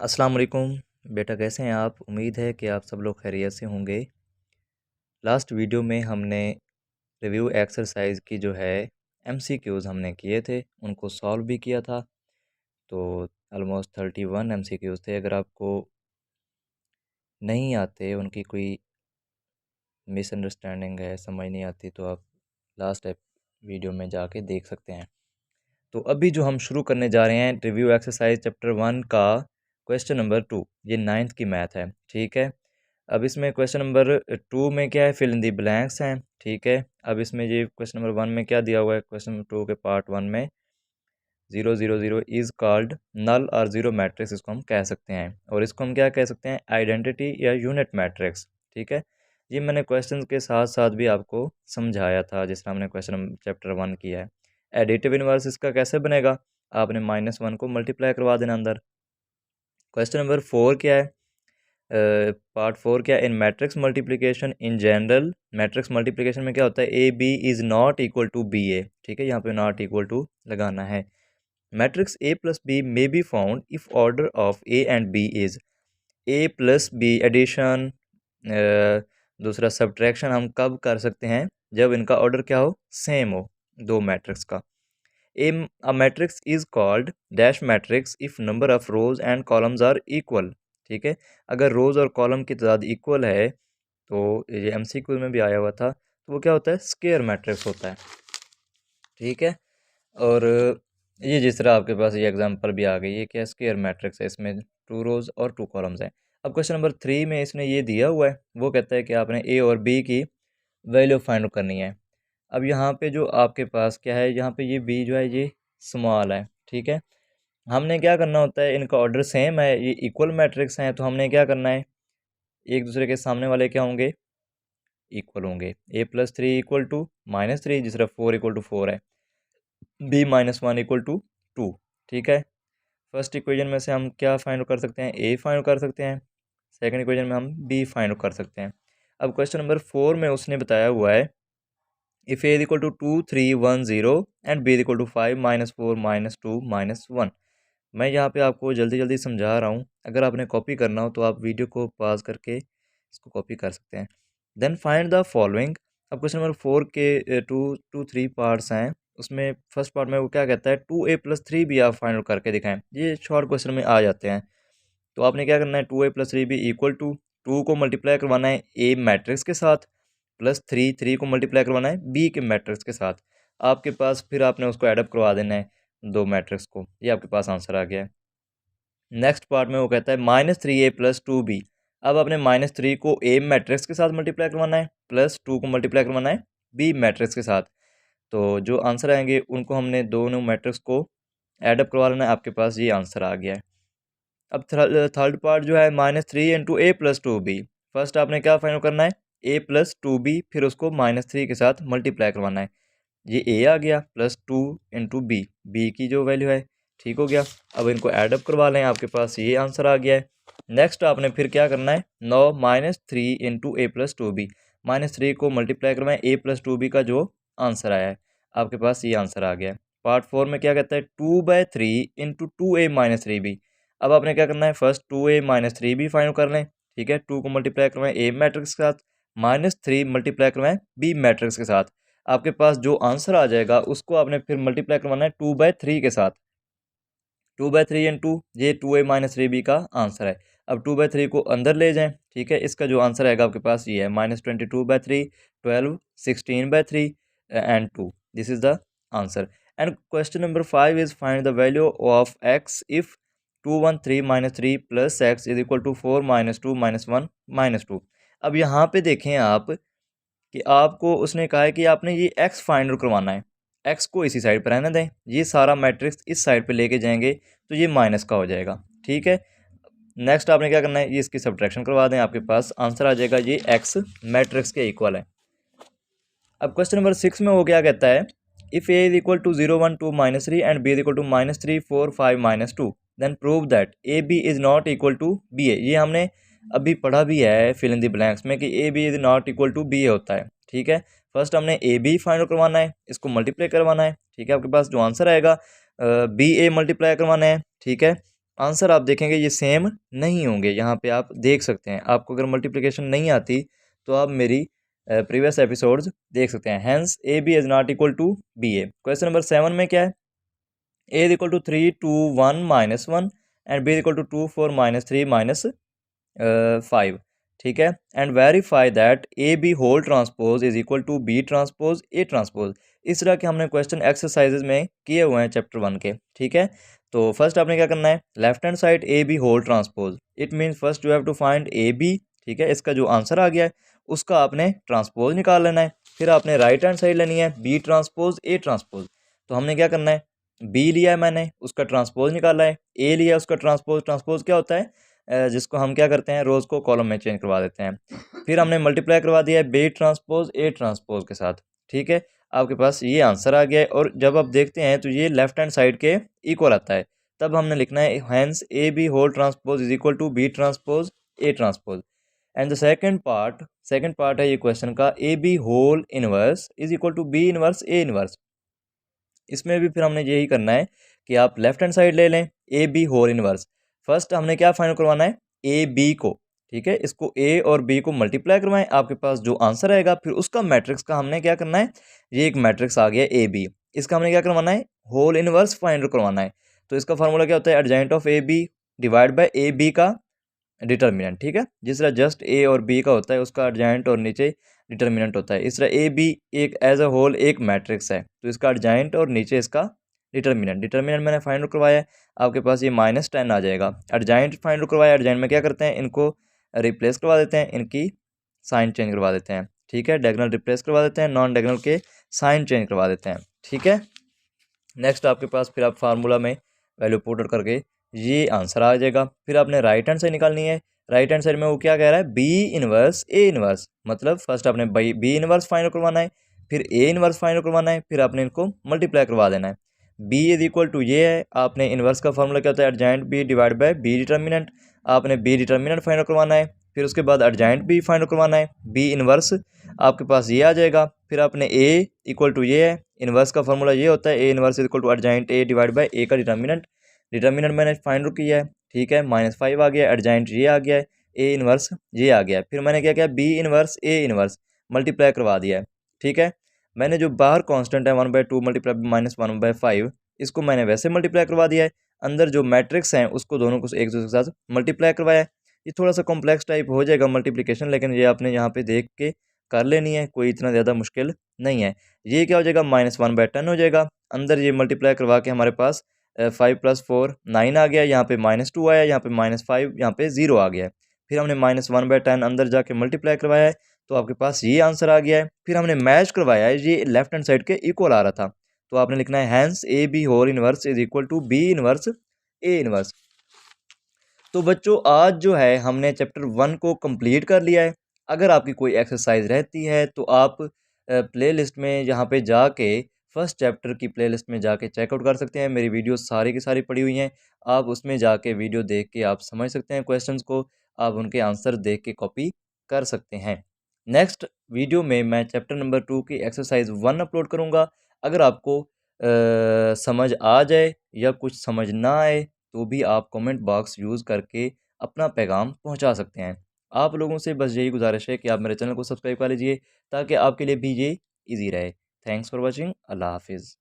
अस्सलाम वालेकुम। बेटा कैसे हैं आप? उम्मीद है कि आप सब लोग खैरियत से होंगे। लास्ट वीडियो में हमने रिव्यू एक्सरसाइज की जो है एमसीक्यूज़ हमने किए थे, उनको सॉल्व भी किया था। तो ऑलमोस्ट 31 एमसीक्यूज़ थे। अगर आपको नहीं आते, उनकी कोई मिसअंडरस्टैंडिंग है, समझ नहीं आती, तो आप लास्ट वीडियो में जाके देख सकते हैं। तो अभी जो हम शुरू करने जा रहे हैं रिव्यू एक्सरसाइज चैप्टर 1 का क्वेश्चन नंबर 2, ये 9th की मैथ है, ठीक है। अब इसमें क्वेश्चन नंबर 2 में क्या है, फिल इन दी ब्लैंक्स हैं, ठीक है। अब इसमें ये क्वेश्चन नंबर 1 में क्या दिया हुआ है, क्वेश्चन नंबर 2 के पार्ट 1 में 0 0 0 इज़ कॉल्ड नल और ज़ीरो मैट्रिक्स इसको हम कह सकते हैं, और इसको हम क्या कह सकते हैं, आइडेंटिटी या यूनिट मैट्रिक्स, ठीक है। ये मैंने क्वेश्चन के साथ साथ भी आपको समझाया था जिस तरह हमने क्वेश्चन चैप्टर 1 किया है। एडिटिव इनवर्स इसका कैसे बनेगा, आपने -1 को मल्टीप्लाई करवा देना अंदर। क्वेश्चन नंबर 4 क्या है, पार्ट 4 क्या है, in matrix multiplication in general, matrix multiplication में क्या होता है, A B is not equal to B A, ठीक है, यहाँ पे नॉट इक्वल टू लगाना है। Matrix A plus B may be found if order of A and B is, A plus B addition, दूसरा सब्ट्रैक्शन हम कब कर सकते हैं, जब इनका ऑर्डर क्या हो, सेम हो, दो मैट्रिक्स का। A matrix is called dash matrix if number of rows and columns are equal, ठीक है। अगर रोज़ और कॉलम की तादाद इक्वल है, तो ये एमसीक्यू में भी आया हुआ था, तो वो क्या होता है, स्क्वायर मैट्रिक्स होता है, ठीक है। और ये जिस तरह आपके पास ये एग्जांपल भी आ गई है कि स्क्वायर मैट्रिक्स है, इसमें 2 रोज़ और 2 कॉलम्स हैं। अब क्वेश्चन नंबर 3 में इसने ये दिया हुआ है, वो कहता है कि आपने ए और बी की वैल्यू फाइंड आउट करनी है। अब यहाँ पे जो आपके पास क्या है, यहाँ पे ये बी जो है ये स्मॉल है, ठीक है। हमने क्या करना होता है, इनका ऑर्डर सेम है, ये इक्वल मैट्रिक्स हैं, तो हमने क्या करना है, एक दूसरे के सामने वाले क्या होंगे, इक्वल होंगे। ए प्लस 3 इक्वल टू -3, जिस तरह 4 इक्वल टू 4 है, बी -1 इक्वल टू 2, ठीक है। फर्स्ट इक्वेशन में से हम क्या फाइंड कर सकते हैं, ए फाइंड कर सकते हैं, सेकंड इक्वेशन में हम बी फाइंड कर सकते हैं। अब क्वेश्चन नंबर 4 में उसने बताया हुआ है, if A equal to 2 3 1 0 and B equal to 5 -4 -2 -1। मैं यहाँ पे आपको जल्दी जल्दी समझा रहा हूँ, अगर आपने कॉपी करना हो तो आप वीडियो को पॉज करके इसको कॉपी कर सकते हैं। Then find the following. अब क्वेश्चन नंबर 4 के 3 पार्ट्स हैं, उसमें फर्स्ट पार्ट में वो क्या कहता है, 2a + 3b आप फाइंड आउट करके दिखाएं। ये शॉर्ट क्वेश्चन में आ जाते हैं, तो आपने क्या करना है, 2a + 3b इक्वल टू 2 को मल्टीप्लाई करवाना है ए मैट्रिक्स के साथ, प्लस 3 को मल्टीप्लाई करवाना है बी के मैट्रिक्स के साथ। आपके पास फिर आपने उसको एडअप करवा देना है दो मैट्रिक्स को, ये आपके पास आंसर आ गया है। नेक्स्ट पार्ट में वो कहता है -3a + 2b। अब आपने -3 को ए मैट्रिक्स के साथ मल्टीप्लाई करवाना है, प्लस 2 को मल्टीप्लाई करवाना है बी मैट्रिक्स के साथ। तो जो आंसर आएंगे उनको हमने दोनों मैट्रिक्स को एडअप करवा लेना है, आपके पास ये आंसर आ गया है। अब थर्ड पार्ट जो है, -3 × a + 2b। फर्स्ट आपने क्या फाइंड करना है, a + 2b, फिर उसको -3 के साथ मल्टीप्लाई करवाना है, ये a आ गया, प्लस 2 × b, b की जो वैल्यू है, ठीक हो गया। अब इनको ऐडअप करवा लें, आपके पास ये आंसर आ गया है। नेक्स्ट आपने फिर क्या करना है, 9 -3 × a + 2b, -3 को मल्टीप्लाई करवाएं a + 2b का जो आंसर आया है, आपके पास ये आंसर आ गया है। पार्ट 4 में क्या कहता है, 2/3 × 2a - 3b। अब आपने क्या करना है, फर्स्ट 2a - 3b फाइंड कर लें, ठीक है। 2 को मल्टीप्लाई करवाएं a मैट्रिक्स के साथ, -3 मल्टीप्लाई करवाएं b मैट्रिक्स के साथ। आपके पास जो आंसर आ जाएगा उसको आपने फिर मल्टीप्लाई करवाना है 2/3 के साथ। 2/3 × ये 2a - 3b का आंसर है। अब 2/3 को अंदर ले जाएं, ठीक है। इसका जो आंसर आएगा आपके पास ये है, -22/3 12 16/3 and 2, this is the answer. And question number 5 is find the value of x if 213 - 3 + x is equal to 4 -2 -1 -2। अब यहाँ पे देखें आप कि आपको उसने कहा है कि आपने ये x फाइंड करवाना है, x को इसी साइड पर रहने दें, ये सारा मैट्रिक्स इस साइड पे लेके जाएंगे तो ये माइनस का हो जाएगा, ठीक है। नेक्स्ट आपने क्या करना है, ये इसकी सब्ट्रैक्शन करवा दें, आपके पास आंसर आ जाएगा, ये x मैट्रिक्स के इक्वल है। अब क्वेश्चन नंबर 6 में वो क्या कहता है, if a equal to 0 1 2 -3 and b equal to -3 4 5 -2 then prove that A B is not equal to B A. ये हमने अभी पढ़ा भी है फिल इन द ब्लैंक्स में कि A B is not equal to B A होता है, ठीक है। फर्स्ट हमने ए बी फाइंड करवाना है, इसको मल्टीप्लाई करवाना है, ठीक है। आपके पास जो आंसर आएगा, बी ए मल्टीप्लाई करवाना है, ठीक है। आंसर आप देखेंगे ये सेम नहीं होंगे। यहाँ पे आप देख सकते हैं, आपको अगर मल्टीप्लिकेशन नहीं आती तो आप मेरी प्रीवियस एपिसोड्स देख सकते हैं। Hence A B is not equal to B A. Question number 7 में क्या है, A is equal to 3 2 1 -1 and B is equal to 2 4 -3 -5। ठीक है, and verify that A B whole transpose is equal to B transpose A transpose. इस तरह के हमने question exercises में किए हुए हैं चैप्टर 1 के। ठीक है, तो फर्स्ट आपने क्या करना है, left hand side A B whole transpose, it means first you have to find A B. ठीक है, इसका जो आंसर आ गया है उसका आपने ट्रांसपोज निकाल लेना है। फिर आपने राइट हैंड साइड लेनी है बी ट्रांसपोज ए ट्रांसपोज। तो हमने क्या करना है, बी लिया है मैंने, उसका ट्रांसपोज निकाला है, ए लिया उसका ट्रांसपोज। ट्रांसपोज क्या होता है, जिसको हम क्या करते हैं, रोज़ को कॉलम में चेंज करवा देते हैं। फिर हमने मल्टीप्लाई करवा दिया है बी ट्रांसपोज ए ट्रांसपोज के साथ। ठीक है, आपके पास ये आंसर आ गया है। और जब आप देखते हैं तो ये लेफ्ट हैंड साइड के इक्वल आता है, तब हमने लिखना है hence A B whole transpose is equal to B transpose A transpose. And the second part है ये क्वेश्चन का, A B whole inverse is equal to B inverse A inverse. इसमें भी फिर हमने यही करना है कि आप लेफ्ट हैंड साइड ले लें A B whole inverse. First हमने क्या फाइंड करवाना है, ए बी को। ठीक है, इसको ए और बी को मल्टीप्लाई करवाएं, आपके पास जो आंसर आएगा फिर उसका मैट्रिक्स का हमने क्या करना है, ये एक मैट्रिक्स आ गया ए बी, इसका हमने क्या करवाना है, होल इनवर्स फाइंड करवाना है। तो इसका फार्मूला क्या होता है, adjoint of A B divide by A B का डिटर्मिनेंट। ठीक है, जिस तरह जस्ट ए और बी का होता है उसका एडजॉइंट और नीचे डिटर्मिनेंट होता है, इस तरह ए बी एक एज अ होल एक मैट्रिक्स है, तो इसका एडजॉइंट और नीचे इसका डिटर्मिनेंट मैंने फाइंड आउट करवाया है। आपके पास ये -10 आ जाएगा। एडजॉइंट फाइंड आउट करवाया, एडजॉइंट में क्या करते हैं, इनको रिप्लेस करवा देते हैं, इनकी साइन चेंज करवा देते हैं। ठीक है, डायगोनल रिप्लेस करवा देते हैं, नॉन डायगोनल के साइन चेंज करवा देते हैं। ठीक है, नेक्स्ट आपके पास फिर आप फार्मूला में वैल्यू पुट आउट करके ये आंसर आ जाएगा। फिर आपने राइट हैंड साइड निकालनी है। राइट हैंड साइड में वो क्या कह रहा है, बी इनवर्स ए इनवर्स, मतलब फर्स्ट आपने बी इनवर्स फाइंड आउट करवाना है, फिर ए इनवर्स फाइंड आउट करवाना है, फिर आपने इनको मल्टीप्लाई करवा देना है। बी इज इक्वल टू ये है, आपने इनवर्स का फॉर्मूला क्या होता है, adjoint B divide by B determinant. आपने बी डिटर्मिनेंट फाइंड आउट करवाना है, फिर उसके बाद एडजॉइंट बी फाइंड आउट करवाना है, बी इनवर्स आपके पास ये आ जाएगा। फिर आपने ए इक्वल टू ये है, इनवर्स का फॉर्मूला ये होता है, A inverse is equal to adjoint A divide by A का डिटर्मिनेंट मैंने फाइंड आउट किया है। ठीक है, -5 आ गया, एडजॉइंट ये आ गया है, ए इनवर्स ये आ गया है। फिर मैंने क्या किया, B inverse A inverse multiply करवा दिया है। ठीक है, मैंने जो बाहर कांस्टेंट है 1/2 मल्टीप्लाई -1/5, इसको मैंने वैसे मल्टीप्लाई करवा दिया है। अंदर जो मैट्रिक्स हैं उसको दोनों को एक दूसरे के साथ मल्टीप्लाई करवाया है। ये थोड़ा सा कॉम्प्लेक्स टाइप हो जाएगा मल्टीप्लिकेशन, लेकिन ये आपने यहाँ पे देख के कर लेनी है, कोई इतना ज़्यादा मुश्किल नहीं है। ये क्या हो जाएगा, -1/10 हो जाएगा। अंदर ये मल्टीप्लाई करवा के हमारे पास 5 + 4 9 आ गया, यहाँ पे -2 आया, यहाँ पे -5, यहाँ पे 0 आ गया है। फिर हमने -1/10 अंदर जाके मल्टीप्लाई करवाया है, तो आपके पास ये आंसर आ गया है। फिर हमने मैच करवाया है, ये लेफ्ट हैंड साइड के इक्वल आ रहा था, तो आपने लिखना है hence A B whole inverse is equal to B inverse A inverse. तो बच्चों आज जो है हमने चैप्टर 1 को कंप्लीट कर लिया है। अगर आपकी कोई एक्सरसाइज रहती है तो आप प्लेलिस्ट में यहाँ पे जाके फर्स्ट चैप्टर की प्लेलिस्ट में जाके चेकआउट कर सकते हैं। मेरी वीडियो सारी की सारी पड़ी हुई हैं, आप उसमें जाके वीडियो देख के आप समझ सकते हैं क्वेश्चंस को, आप उनके आंसर देख के कॉपी कर सकते हैं। नेक्स्ट वीडियो में मैं चैप्टर नंबर 2 की एक्सरसाइज 1 अपलोड करूँगा। अगर आपको समझ आ जाए या कुछ समझ ना आए तो भी आप कमेंट बॉक्स यूज़ करके अपना पैगाम पहुंचा सकते हैं। आप लोगों से बस यही गुजारिश है कि आप मेरे चैनल को सब्सक्राइब कर लीजिए, ताकि आपके लिए भी ये ईजी रहे। Thanks for watching. अल्लाह हाफिज़।